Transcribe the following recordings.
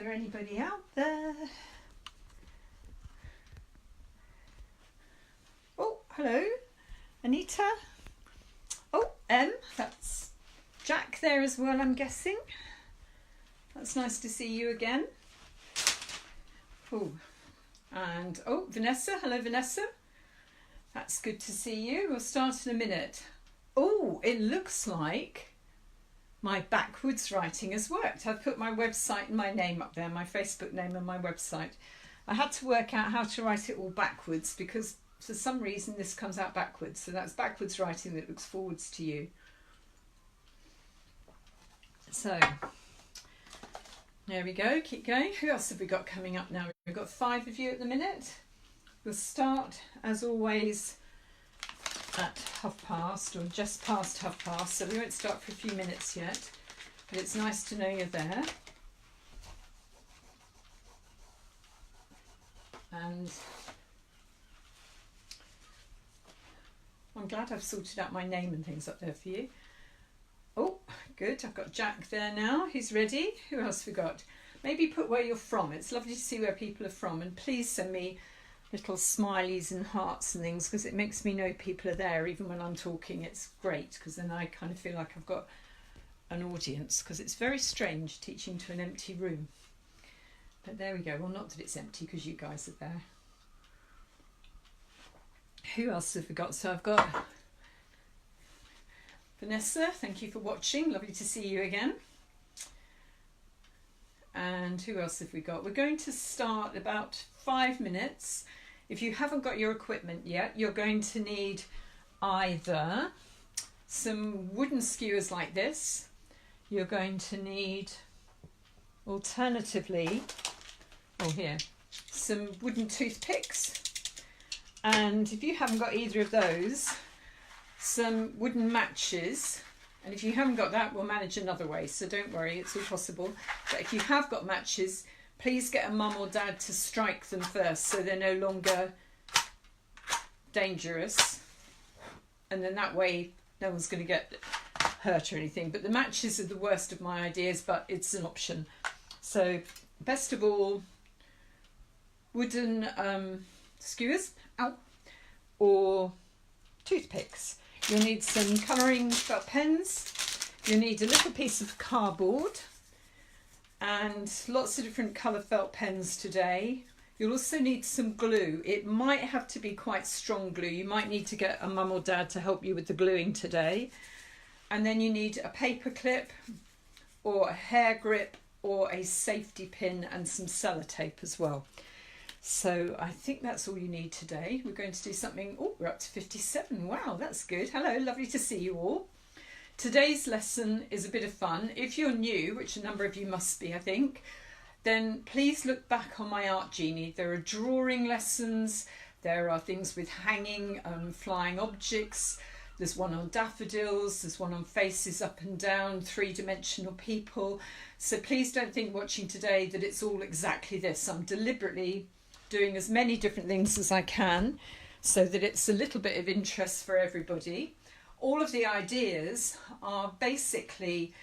there anybody out there? Oh, hello, Anita. Oh, that's Jack there as well, I'm guessing. That's nice to see you again. Oh, and oh, Vanessa. Hello, Vanessa. That's good to see you. We'll start in a minute. Oh, it looks like my backwards writing has worked. I've put my website and my name up there, my Facebook name and my website. I had to work out how to write it all backwards because for some reason this comes out backwards. So that's backwards writing that looks forwards to you. So there we go, keep going. Who else have we got coming up now? We've got 5 of you at the minute. We'll start, as always, at 1:30 or just past 1:30, so we won't start for a few minutes yet, but it's nice to know you're there. And I'm glad I've sorted out my name and things up there for you. Oh, good, I've got Jack there now, he's ready. Who else have we got? Maybe put where you're from. It's lovely to see where people are from, and please send me little smileys and hearts and things because it makes me know people are there even when I'm talking. It's great because then I kind of feel like I've got an audience, because it's very strange teaching to an empty room. But there we go. Well, not that it's empty because you guys are there. Who else have we got? So I've got Vanessa, thank you for watching, lovely to see you again. And who else have we got? We're going to start about 5 minutes. If you haven't got your equipment yet, you're going to need either some wooden skewers like this. You're going to need, alternatively, some wooden toothpicks. And if you haven't got either of those, some wooden matches. And if you haven't got that, we'll manage another way. So don't worry, it's all possible. But if you have got matches, please get a mum or dad to strike them first so they're no longer dangerous. And then that way, no one's going to get hurt or anything. But the matches are the worst of my ideas, but it's an option. So best of all, wooden skewers, or toothpicks. You'll need some colouring felt pens, you'll need a little piece of cardboard and lots of different colour felt pens today. You'll also need some glue. It might have to be quite strong glue. You might need to get a mum or dad to help you with the gluing today. And then you need a paper clip or a hair grip or a safety pin and some sellotape as well. So I think that's all you need today. We're going to do something, oh, we're up to 57. Wow, that's good. Hello, lovely to see you all. Today's lesson is a bit of fun. If you're new, which a number of you must be, I think, then please look back on my Art Jeanni. There are drawing lessons, there are things with hanging, flying objects, there's one on daffodils, there's one on faces up and down, 3-dimensional people. So please don't think watching today that it's all exactly this. I'm deliberately doing as many different things as I can so that it's a little bit of interest for everybody. All of the ideas are basically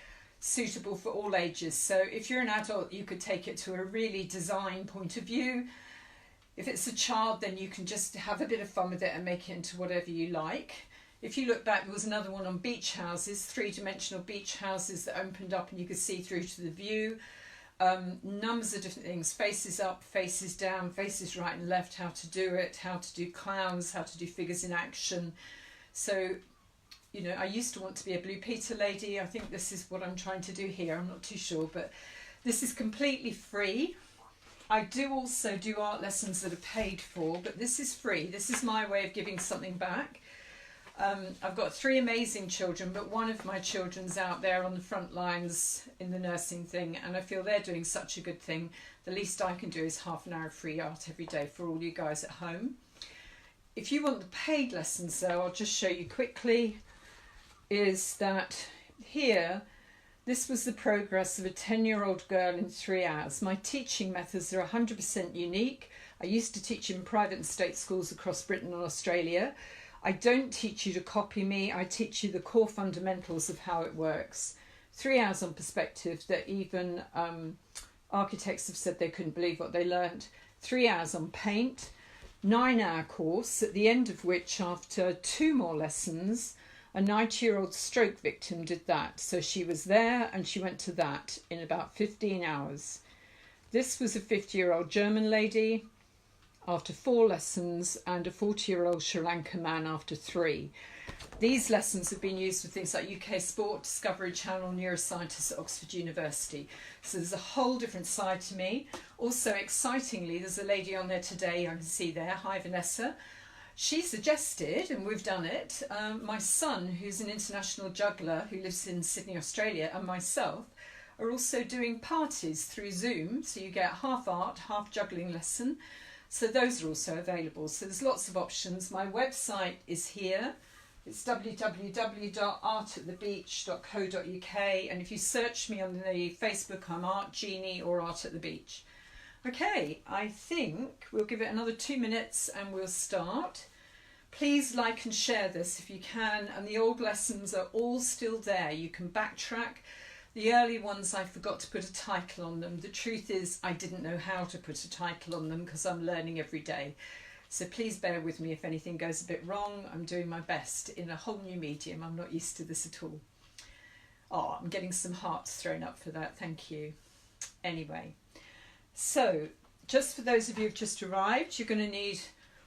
suitable for all ages. So if you're an adult, you could take it to a really design point of view. If it's a child, then you can just have a bit of fun with it and make it into whatever you like. If you look back, there was another one on beach houses, 3-dimensional beach houses that opened up and you could see through to the view. Numbers of different things, faces up, faces down, faces right and left, how to do it, how to do clowns, how to do figures in action. So, you know, I used to want to be a Blue Peter lady. I think this is what I'm trying to do here. I'm not too sure, but this is completely free. I do also do art lessons that are paid for, but this is free. This is my way of giving something back. I've got 3 amazing children, but one of my children's out there on the front lines in the nursing thing, and I feel they're doing such a good thing. The least I can do is half an hour of free art every day for all you guys at home. If you want the paid lessons though, I'll just show you quickly, is that here, this was the progress of a 10-year-old girl in 3 hours. My teaching methods are 100% unique. I used to teach in private and state schools across Britain and Australia. I don't teach you to copy me, I teach you the core fundamentals of how it works. 3 hours on perspective that even architects have said they couldn't believe what they learnt. 3 hours on paint, 9-hour course, at the end of which, after 2 more lessons, a 90-year-old stroke victim did that. So she was there and she went to that in about 15 hours. This was a 50-year-old German lady after 4 lessons and a 40-year-old Sri Lankan man after 3. These lessons have been used for things like UK Sport, Discovery Channel, neuroscientists at Oxford University. So there's a whole different side to me. Also, excitingly, there's a lady on there today I can see there. Hi, Vanessa. She suggested, and we've done it, my son, who's an international juggler who lives in Sydney, Australia, and myself are also doing parties through Zoom. So you get half art, half juggling lesson. So those are also available. So there's lots of options. My website is here. It's www.artatthebeach.co.uk, and if you search me on the Facebook, I'm Art Jeanni or Art at the Beach. Okay, I think we'll give it another 2 minutes and we'll start. Please like and share this if you can, and the old lessons are all still there. You can backtrack. The early ones I forgot to put a title on them. The truth is I didn't know how to put a title on them because I'm learning every day. So please bear with me if anything goes a bit wrong. I'm doing my best in a whole new medium. I'm not used to this at all. Oh, I'm getting some hearts thrown up for that. Thank you. Anyway, so just for those of you who've just arrived, you're going to need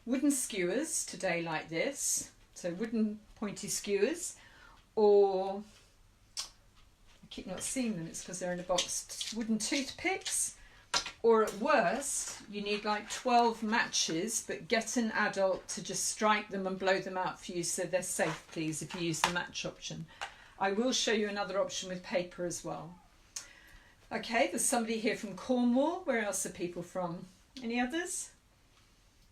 wooden skewers today like this. So wooden pointy skewers, or I keep not seeing them, it's because they're in a box. Wooden toothpicks. Or at worst, you need like 12 matches, but get an adult to just strike them and blow them out for you so they're safe, please, if you use the match option. I will show you another option with paper as well. Okay, there's somebody here from Cornwall. Where else are people from? Any others?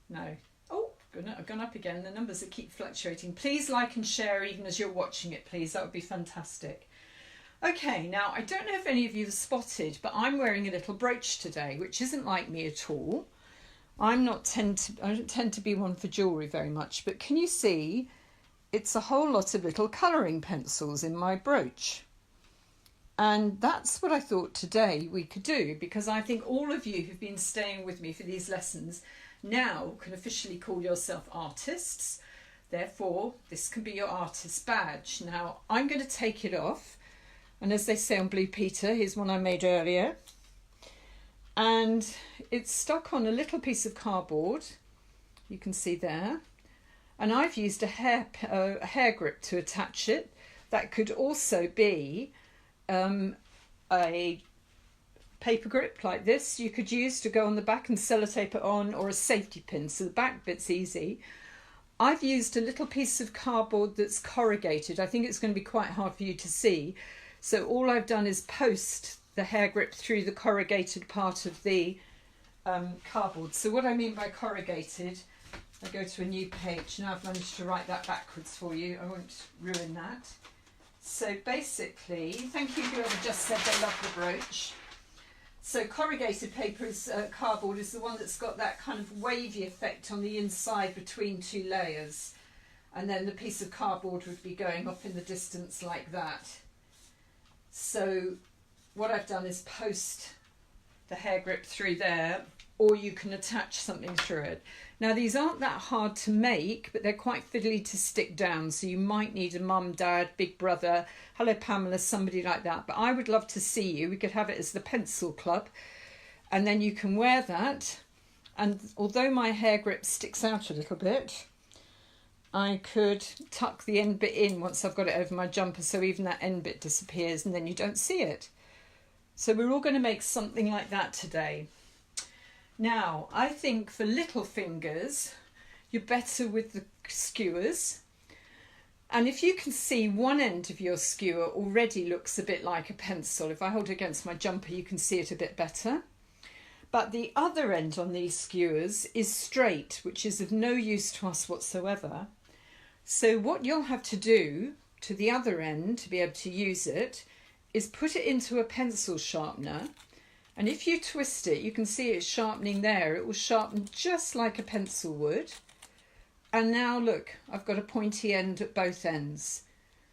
No. Oh, I've gone up again. The numbers that keep fluctuating. Please like and share even as you're watching it, please. That would be fantastic. Okay, now I don't know if any of you have spotted, but I'm wearing a little brooch today, which isn't like me at all. I don't tend to be one for jewellery very much, but can you see it's a whole lot of little colouring pencils in my brooch? And that's what I thought today we could do, because I think all of you who've been staying with me for these lessons now can officially call yourself artists. Therefore, this can be your artist badge. Now, I'm going to take it off. And as they say on Blue Peter, here's one I made earlier. And it's stuck on a little piece of cardboard. You can see there. And I've used a hair grip to attach it. That could also be a paper grip like this you could use to go on the back and sellotape it on, or a safety pin, so the back bit's easy. I've used a little piece of cardboard that's corrugated. I think it's going to be quite hard for you to see. So all I've done is post the hair grip through the corrugated part of the cardboard. So what I mean by corrugated, I go to a new page. Now I've managed to write that backwards for you. I won't ruin that. So basically, thank you whoever just said they love the brooch. So corrugated paper is cardboard is the one that's got that kind of wavy effect on the inside between 2 layers. And then the piece of cardboard would be going off in the distance like that. So what I've done is post the hair grip through there, or you can attach something through it. Now these aren't that hard to make, but they're quite fiddly to stick down, so you might need a mum, dad, big brother, hello Pamela, somebody like that. But I would love to see you. We could have it as the pencil club, and then you can wear that. And although my hair grip sticks out a little bit, I could tuck the end bit in once I've got it over my jumper, so even that end bit disappears and then you don't see it. So we're all going to make something like that today. Now, I think for little fingers, you're better with the skewers. And if you can see, one end of your skewer already looks a bit like a pencil. If I hold it against my jumper, you can see it a bit better. But the other end on these skewers is straight, which is of no use to us whatsoever. So what you'll have to do to the other end to be able to use it is put it into a pencil sharpener. And if you twist it, you can see it's sharpening there. It will sharpen just like a pencil would. And now look, I've got a pointy end at both ends.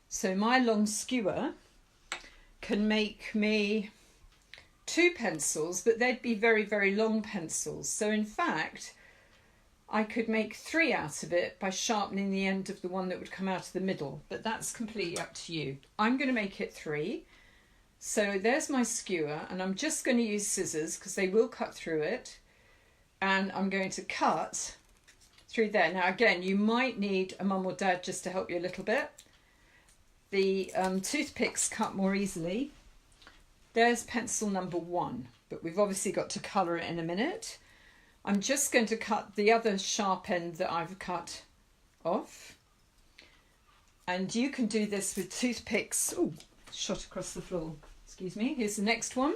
So my long skewer can make me 2 pencils, but they'd be very, very long pencils. So in fact, I could make 3 out of it by sharpening the end of the one that would come out of the middle, but that's completely up to you. I'm going to make it 3. So there's my skewer, and I'm just going to use scissors because they will cut through it. And I'm going to cut through there. Now again, you might need a mum or dad just to help you a little bit. The toothpicks cut more easily. There's pencil number 1, but we've obviously got to colour it in a minute. I'm just going to cut the other sharp end that I've cut off. And you can do this with toothpicks. Oh, shot across the floor. Excuse me. Here's the next one.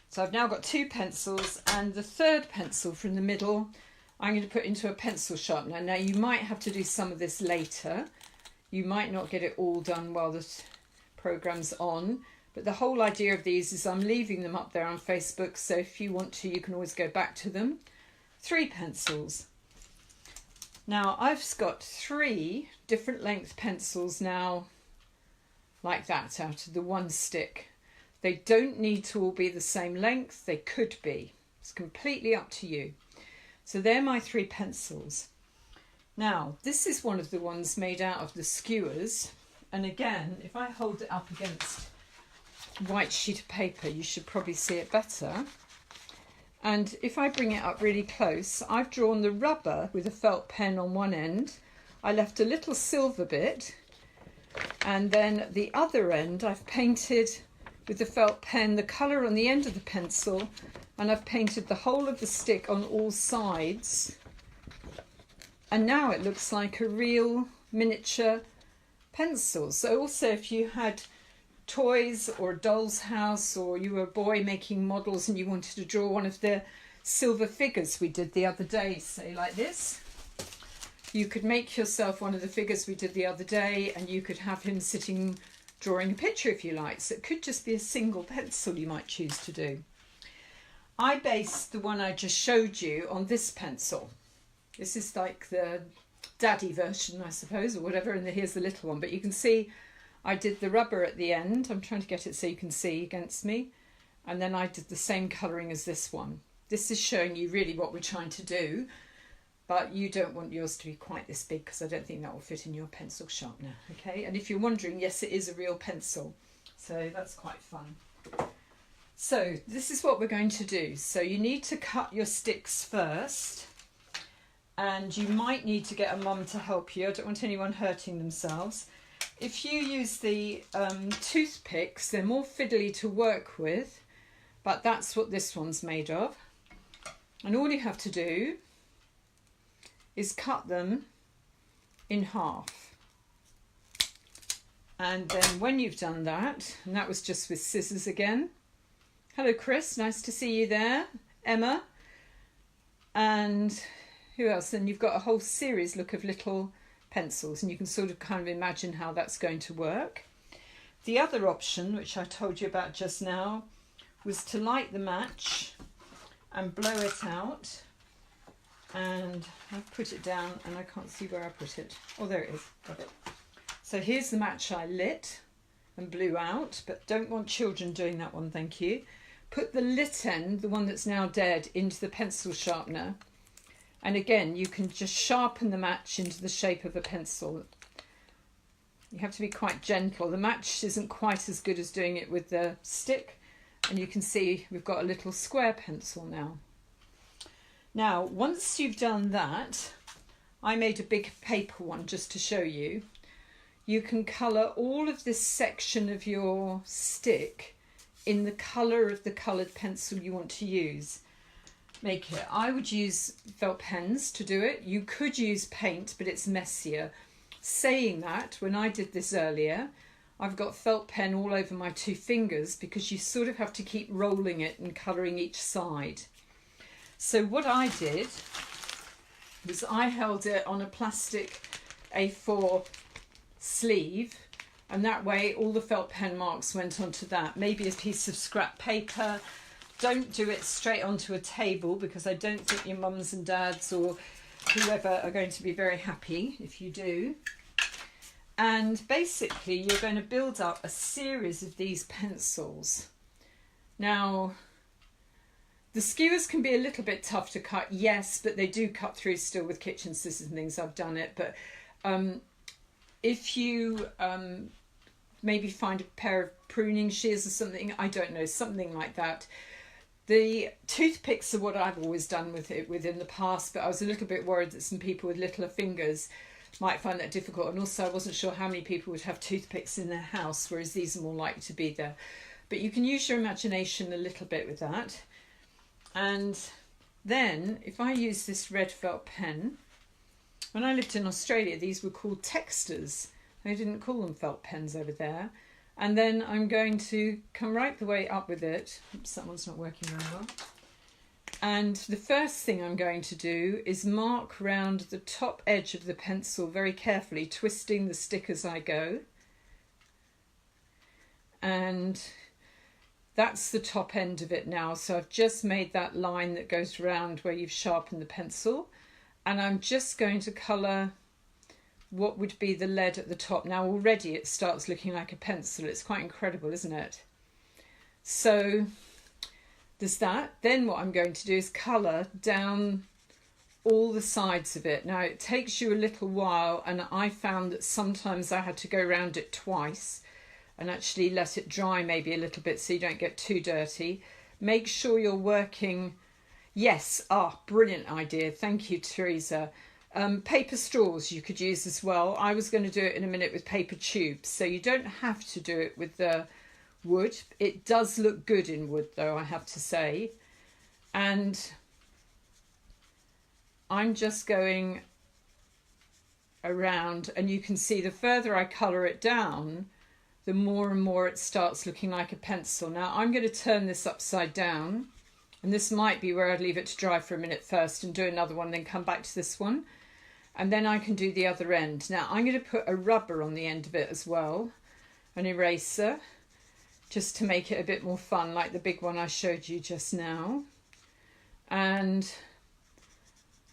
So I've now got 2 pencils, and the 3rd pencil from the middle I'm going to put into a pencil sharpener. Now you might have to do some of this later. You might not get it all done while the program's on. But the whole idea of these is I'm leaving them up there on Facebook, so if you want to, you can always go back to them. 3 pencils. Now I've got 3 different length pencils now, like that, out of the 1 stick. They don't need to all be the same length, they could be. It's completely up to you. So they're my 3 pencils. Now, this is one of the ones made out of the skewers. And again, if I hold it up against white sheet of paper, you should probably see it better. And if I bring it up really close, I've drawn the rubber with a felt pen on one end. I left a little silver bit, and then the other end I've painted with the felt pen the colour on the end of the pencil, and I've painted the whole of the stick on all sides. And now it looks like a real miniature pencil. So also if you had toys or a doll's house, or you were a boy making models and you wanted to draw one of the silver figures we did the other day, say like this, you could make yourself one of the figures we did the other day, and you could have him sitting drawing a picture if you like. So it could just be a single pencil you might choose to do. I based the one I just showed you on this pencil. This is like the daddy version, I suppose, or whatever, and here's the little one. But you can see I did the rubber at the end. I'm trying to get it so you can see against me. And then I did the same colouring as this one. This is showing you really what we're trying to do, but you don't want yours to be quite this big because I don't think that will fit in your pencil sharpener, okay? And if you're wondering, yes, it is a real pencil, so that's quite fun. So this is what we're going to do. So you need to cut your sticks first, and you might need to get a mum to help you. I don't want anyone hurting themselves. If you use the toothpicks, they're more fiddly to work with, but that's what this one's made of. And all you have to do is cut them in half. And then when you've done that, and that was just with scissors again. Hello Chris, nice to see you there. Emma. And who else? And you've got a whole series, look, of little pencils, and you can sort of kind of imagine how that's going to work. The other option, which I told you about just now, was to light the match and blow it out. And I've put it down and I can't see where I put it. Oh, there it is. Got it. So here's the match I lit and blew out, but don't want children doing that one, thank you. Put the lit end, the one that's now dead, into the pencil sharpener. And again, you can just sharpen the match into the shape of a pencil. You have to be quite gentle. The match isn't quite as good as doing it with the stick. And you can see we've got a little square pencil now. Now, once you've done that, I made a big paper one just to show you. You can colour all of this section of your stick in the colour of the coloured pencil you want to use. Make it. I would use felt pens to do it. You could use paint, but it's messier. Saying that, when I did this earlier, I've got felt pen all over my 2 fingers because you sort of have to keep rolling it and colouring each side. So what I did was I held it on a plastic A4 sleeve, and that way all the felt pen marks went onto that. Maybe a piece of scrap paper. Don't do it straight onto a table because I don't think your mums and dads or whoever are going to be very happy if you do. And basically you're going to build up a series of these pencils. Now, the skewers can be a little bit tough to cut, yes, but they do cut through still with kitchen scissors and things. I've done it. But if you maybe find a pair of pruning shears or something, I don't know, something like that. The toothpicks are what I've always done with it in the past, but I was a little bit worried that some people with littler fingers might find that difficult. And also I wasn't sure how many people would have toothpicks in their house, whereas these are more likely to be there. But you can use your imagination a little bit with that. And then if I use this red felt pen, when I lived in Australia, these were called texters. They didn't call them felt pens over there. And then I'm going to come right the way up with it. Oops, that one's not working very well. And the first thing I'm going to do is mark round the top edge of the pencil very carefully, twisting the stick as I go. And that's the top end of it now. So I've just made that line that goes round where you've sharpened the pencil. And I'm just going to colour what would be the lead at the top. Now already it starts looking like a pencil. It's quite incredible, isn't it? So there's that. Then what I'm going to do is colour down all the sides of it. Now it takes you a little while, and I found that sometimes I had to go around it twice and actually let it dry maybe a little bit so you don't get too dirty. Make sure you're working. Yes, brilliant idea. Thank you, Teresa. Paper straws you could use as well. I was going to do it in a minute with paper tubes, so you don't have to do it with the wood. It does look good in wood though, I have to say. And I'm just going around, and you can see the further I colour it down, the more and more it starts looking like a pencil. Now I'm going to turn this upside down, and this might be where I'd leave it to dry for a minute first and do another one, then come back to this one. And then I can do the other end. Now I'm going to put a rubber on the end of it as well, an eraser, just to make it a bit more fun, like the big one I showed you just now. And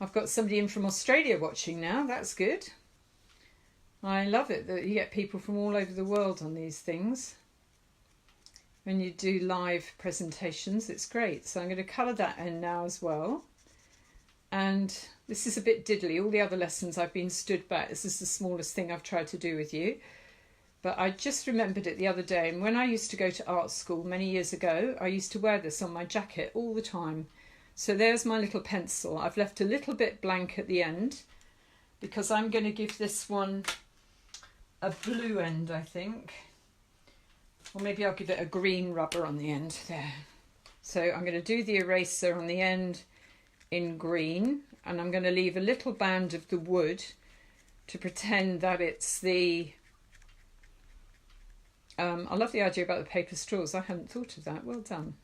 I've got somebody in from Australia watching now. That's good. I love it that you get people from all over the world on these things. When you do live presentations, it's great. So I'm going to colour that in now as well. And this is a bit diddly. All the other lessons I've been stood back. This is the smallest thing I've tried to do with you. But I just remembered it the other day. And when I used to go to art school many years ago, I used to wear this on my jacket all the time. So there's my little pencil. I've left a little bit blank at the end because I'm going to give this one a blue end, I think. Or maybe I'll give it a green rubber on the end there. So I'm going to do the eraser on the end in green, and I'm going to leave a little band of the wood to pretend that it's the... I love the idea about the paper straws. I hadn't thought of that. Well done.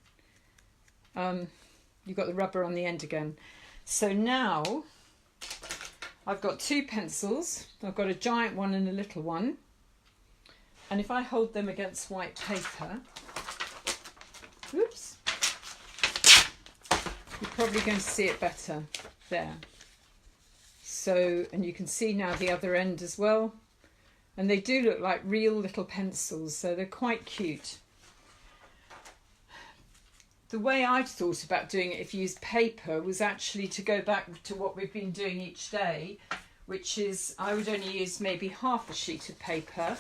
You've got the rubber on the end again. So now I've got two pencils. I've got a giant one and a little one. And if I hold them against white paper, oops, you're probably going to see it better there. So, and you can see now the other end as well. And they do look like real little pencils, so they're quite cute. The way I'd thought about doing it if you used paper was actually to go back to what we've been doing each day, which is I would only use maybe half a sheet of paper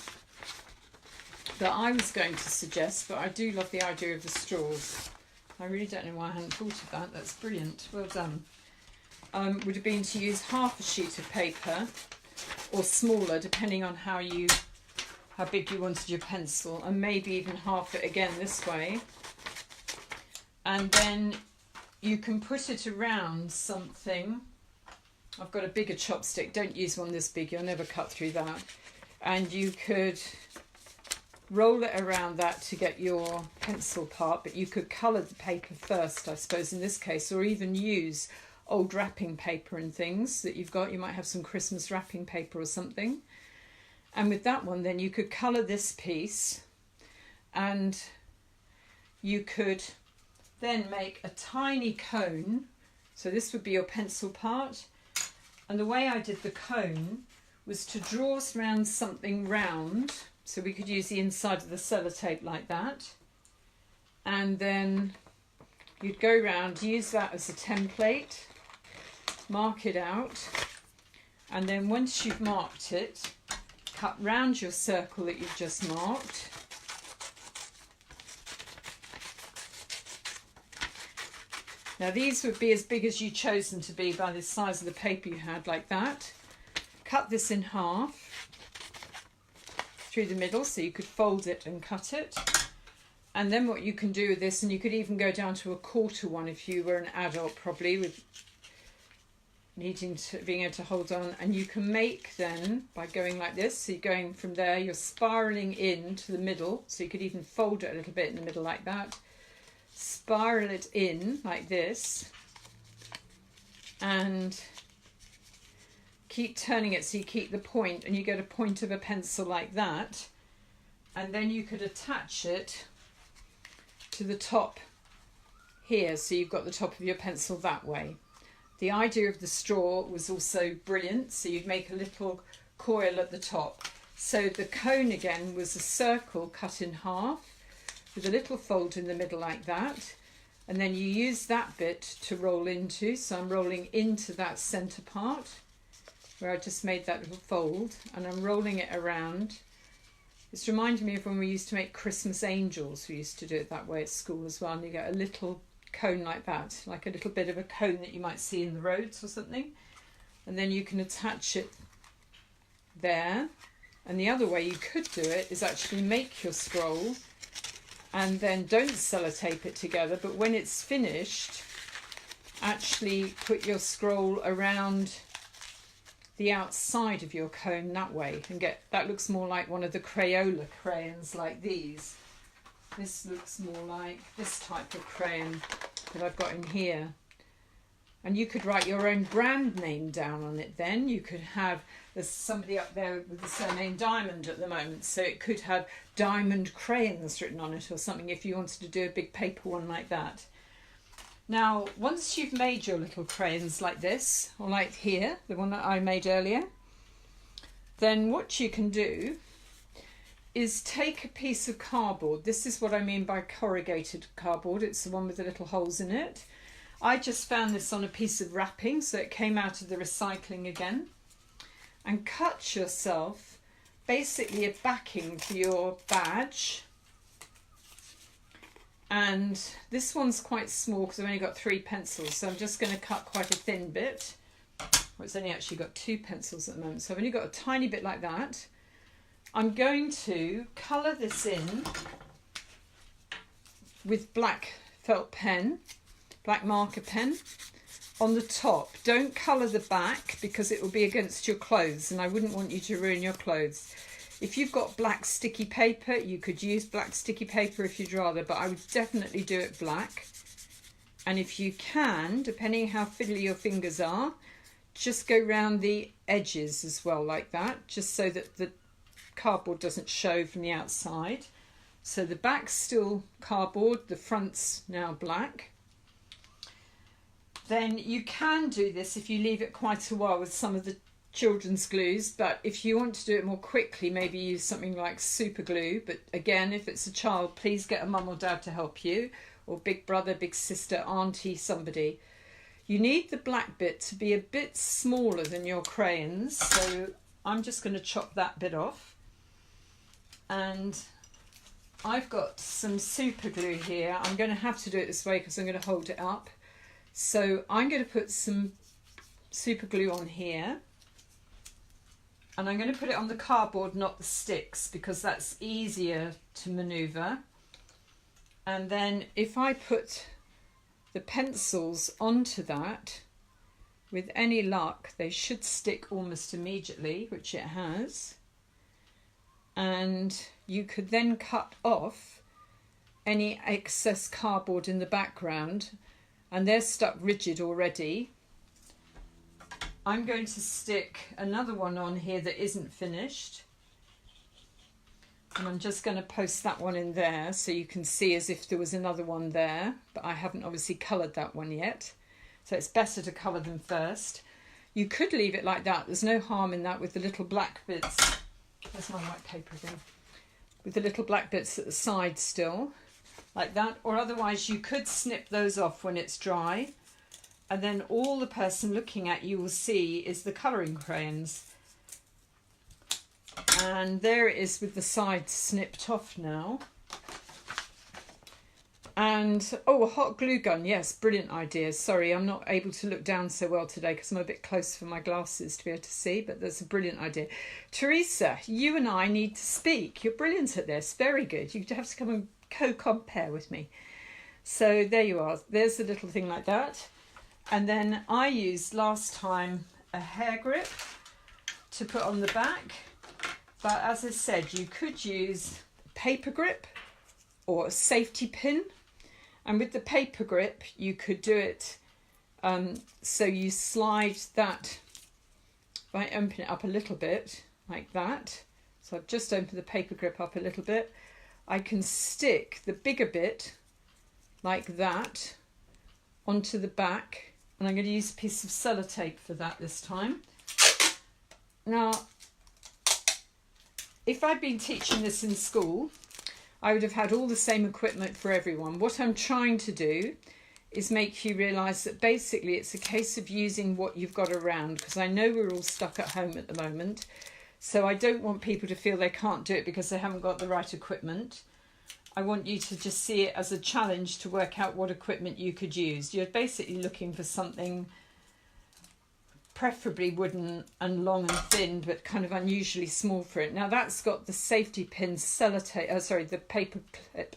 that I was going to suggest, but I do love the idea of the straws. I really don't know why I hadn't thought of that. That's brilliant. Well done. Would have been to use half a sheet of paper or smaller, depending on how big you wanted your pencil, and maybe even half it again this way. And then you can put it around something. I've got a bigger chopstick. Don't use one this big. You'll never cut through that. And you could roll it around that to get your pencil part, but you could colour the paper first, I suppose, in this case, or even use old wrapping paper and things that you've got. You might have some Christmas wrapping paper or something. And with that one, then you could colour this piece, and you could then make a tiny cone. So this would be your pencil part. And the way I did the cone was to draw around something round. So we could use the inside of the sellotape like that. and then you'd go round, use that as a template, mark it out, and then once you've marked it, cut round your circle that you've just marked. Now these would be as big as you chose them to be by the size of the paper you had, like that. Cut this in half through the middle so you could fold it and cut it. And then what you can do with this, and you could even go down to a quarter one if you were an adult, probably, with being able to hold on, and you can make then by going like this. So you're going from there, you're spiraling in to the middle, so you could even fold it a little bit in the middle like that. Spiral it in like this and keep turning it so you keep the point, and you get a point of a pencil like that, and then you could attach it to the top here, so you've got the top of your pencil that way. The idea of the straw was also brilliant, so you'd make a little coil at the top. So the cone again was a circle cut in half with a little fold in the middle like that, and then you use that bit to roll into. So I'm rolling into that centre part where I just made that little fold, and I'm rolling it around. It's reminding me of when we used to make Christmas angels. We used to do it that way at school as well, and you get a little cone like that, like a little bit of a cone that you might see in the roads or something, and then you can attach it there. And the other way you could do it is actually make your scroll and then don't sellotape it together, but when it's finished, actually put your scroll around the outside of your cone that way, and get that looks more like one of the Crayola crayons like these. This looks more like this type of crayon that I've got in here. And you could write your own brand name down on it then. You could have, there's somebody up there with the surname Diamond at the moment, so it could have Diamond Crayons written on it or something if you wanted to do a big paper one like that. Now, once you've made your little crayons like this, or like here, the one that I made earlier, then what you can do is take a piece of cardboard. This is what I mean by corrugated cardboard. It's the one with the little holes in it. I just found this on a piece of wrapping, so it came out of the recycling again. And cut yourself basically a backing for your badge. And this one's quite small because I've only got 3 pencils, so I'm just going to cut quite a thin bit. Well, it's only actually got 2 pencils at the moment, so I've only got a tiny bit like that. I'm going to colour this in with black felt pen, black marker pen on the top. Don't colour the back because it will be against your clothes, and I wouldn't want you to ruin your clothes. If you've got black sticky paper, you could use black sticky paper if you'd rather, but I would definitely do it black. And if you can, depending how fiddly your fingers are, just go round the edges as well like that, just so that the cardboard doesn't show from the outside. So the back's still cardboard, the front's now black. Then you can do this if you leave it quite a while with some of the children's glues, but if you want to do it more quickly, maybe use something like super glue. But again, if it's a child, please get a mum or dad to help you, or big brother, big sister, auntie, somebody. You need the black bit to be a bit smaller than your crayons, so I'm just going to chop that bit off. And I've got some super glue here. I'm going to have to do it this way because I'm going to hold it up. So I'm going to put some super glue on here. And I'm going to put it on the cardboard, not the sticks, because that's easier to manoeuvre. And then if I put the pencils onto that, with any luck, they should stick almost immediately, which it has. And you could then cut off any excess cardboard in the background, and they're stuck rigid already. I'm going to stick another one on here that isn't finished, and I'm just going to post that one in there so you can see as if there was another one there, but I haven't obviously coloured that one yet, so it's better to colour them first. You could leave it like that, there's no harm in that, with the little black bits. There's my white paper again. With the little black bits at the side still. like that, or otherwise you could snip those off when it's dry, and then all the person looking at you will see is the colouring crayons. And there it is with the sides snipped off now. And, oh, a hot glue gun. Yes, brilliant idea. Sorry, I'm not able to look down so well today because I'm a bit close for my glasses to be able to see, but that's a brilliant idea. Teresa, you and I need to speak. You're brilliant at this. Very good. You have to come and co-compare with me. So there you are. There's a little thing like that. And then I used last time a hair grip to put on the back. But as I said, you could use paper grip or a safety pin. And with the paper grip, you could do it so you slide that, if I open it up a little bit, like that. So I've just opened the paper grip up a little bit. I can stick the bigger bit, like that, onto the back. And I'm going to use a piece of sellotape for that this time. Now, if I'd been teaching this in school, I would have had all the same equipment for everyone. What I'm trying to do is make you realise that basically it's a case of using what you've got around, because I know we're all stuck at home at the moment. So I don't want people to feel they can't do it because they haven't got the right equipment. I want you to just see it as a challenge to work out what equipment you could use. You're basically looking for something preferably wooden and long and thin, but kind of unusually small for it. Now that's got the safety pin sellotape, the paper clip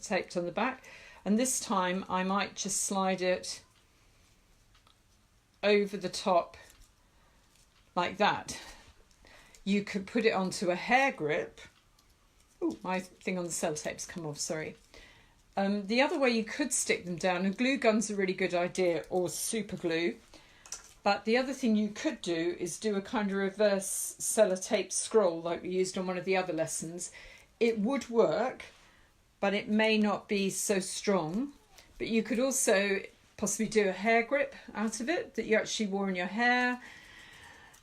taped on the back. And this time I might just slide it over the top like that. You could put it onto a hair grip. Oh, my thing on the sellotape's come off, sorry. The other way you could stick them down, and glue gun's a really good idea, or super glue. But the other thing you could do is do a kind of reverse sellotape scroll like we used on one of the other lessons. It would work, but it may not be so strong. But you could also possibly do a hair grip out of it that you actually wore in your hair.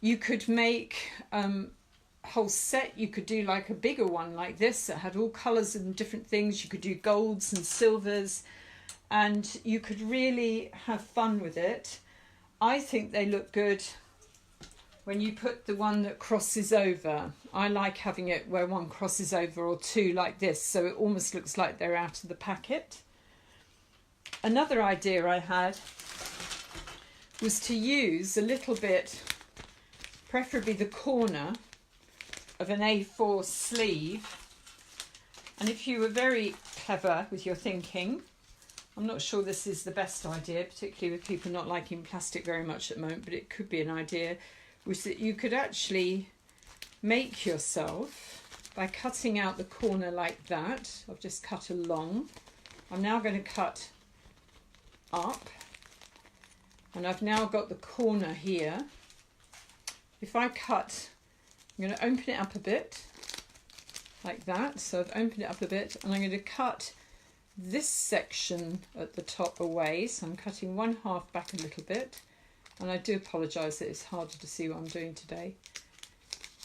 You could make a whole set. You could do like a bigger one like this that had all colours and different things. You could do golds and silvers, and you could really have fun with it. I think they look good when you put the one that crosses over. I like having it where one crosses over, or two like this, so it almost looks like they're out of the packet. Another idea I had was to use a little bit, preferably the corner of an A4 sleeve. And if you were very clever with your thinking, I'm not sure this is the best idea, particularly with people not liking plastic very much at the moment, but it could be an idea, was that you could actually make yourself, by cutting out the corner like that, I've just cut along, I'm now going to cut up, and I've now got the corner here. If I cut, I'm going to open it up a bit, like that, so I've opened it up a bit, and I'm going to cut this section at the top away, so I'm cutting one half back a little bit, and I do apologise that it's harder to see what I'm doing today,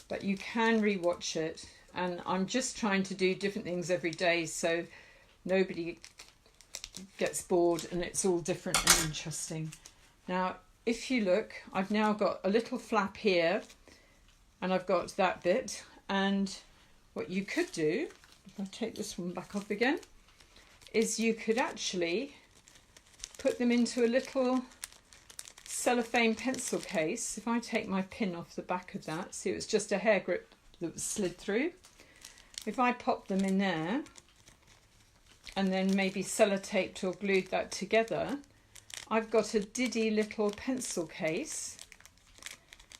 but you can re-watch it, and I'm just trying to do different things every day so nobody gets bored and it's all different and interesting. Now if you look, I've now got a little flap here and I've got that bit, and what you could do, if I take this one back off again, is you could actually put them into a little cellophane pencil case. If I take my pin off the back of that, see, it was just a hair grip that was slid through. If I pop them in there and then maybe sellotaped or glued that together, I've got a diddy little pencil case,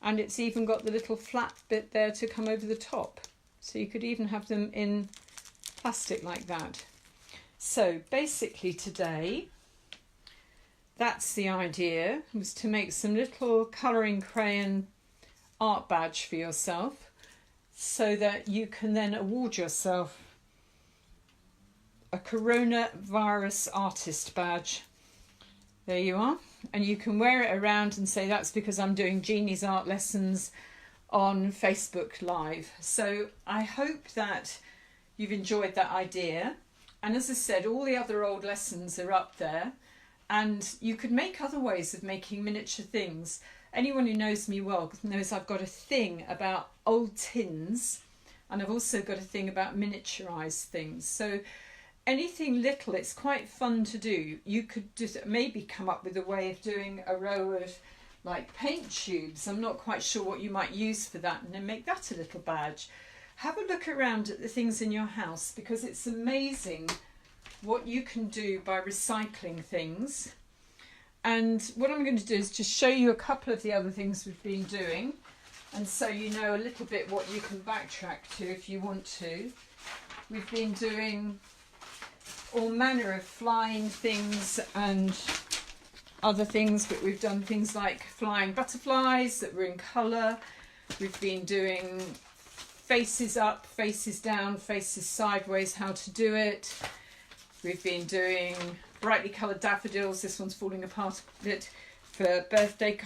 and it's even got the little flat bit there to come over the top. So you could even have them in plastic like that. So basically today, that's the idea, was to make some little colouring crayon art badge for yourself so that you can then award yourself a coronavirus artist badge. There you are. And you can wear it around and say, that's because I'm doing Jeanni's art lessons on Facebook Live. So I hope that you've enjoyed that idea. And as I said, all the other old lessons are up there, and you could make other ways of making miniature things. Anyone who knows me well knows I've got a thing about old tins, and I've also got a thing about miniaturized things. So anything little, it's quite fun to do. You could just maybe come up with a way of doing a row of like paint tubes. I'm not quite sure what you might use for that, and then make that a little badge. Have a look around at the things in your house, because it's amazing what you can do by recycling things. And what I'm going to do is just show you a couple of the other things we've been doing, and so you know a little bit what you can backtrack to if you want to. We've been doing all manner of flying things and other things, but we've done things like flying butterflies that were in colour. We've been doing faces up, faces down, faces sideways, how to do it. We've been doing brightly coloured daffodils. This one's falling apart a bit, for birthday,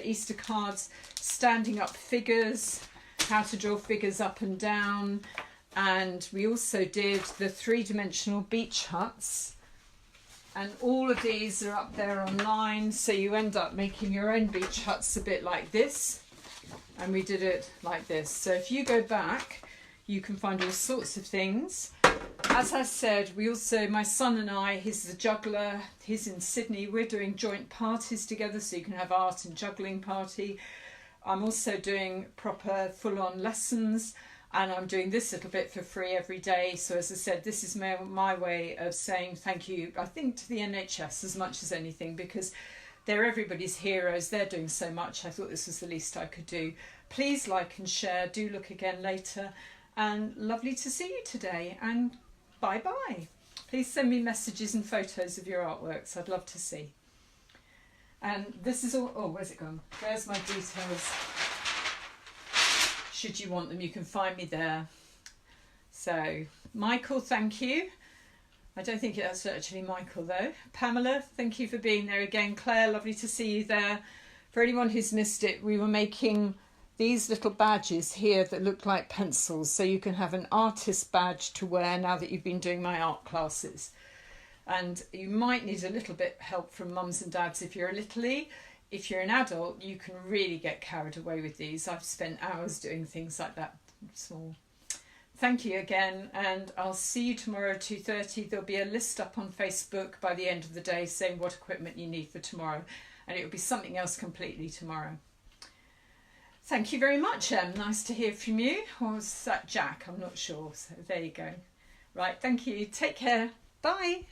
Easter cards. Standing up figures, how to draw figures up and down. And we also did the three-dimensional beach huts. And all of these are up there online, so you end up making your own beach huts a bit like this. And we did it like this. So if you go back, you can find all sorts of things. As I said, we also, my son and I, he's a juggler, he's in Sydney, we're doing joint parties together, so you can have art and juggling party. I'm also doing proper full-on lessons, and I'm doing this little bit for free every day. So as I said, this is my way of saying thank you, I think, to the NHS as much as anything, because they're everybody's heroes. They're doing so much. I thought this was the least I could do. Please like and share. Do look again later. And lovely to see you today. And bye-bye. Please send me messages and photos of your artworks. I'd love to see. And this is all... Oh, where's it gone? There's my details. Should you want them, you can find me there. So, Michael, thank you. I don't think that's actually Michael though. Pamela, thank you for being there again. Claire, lovely to see you there. For anyone who's missed it, we were making these little badges here that look like pencils, so you can have an artist badge to wear now that you've been doing my art classes. And you might need a little bit help from mums and dads if you're a littlie. If you're an adult, you can really get carried away with these. I've spent hours doing things like that, small. Thank you again, and I'll see you tomorrow at 2:30. There'll be a list up on Facebook by the end of the day saying what equipment you need for tomorrow, and it'll be something else completely tomorrow. Thank you very much, Em. Nice to hear from you. Or was that Jack? I'm not sure. So there you go. Right, thank you. Take care. Bye.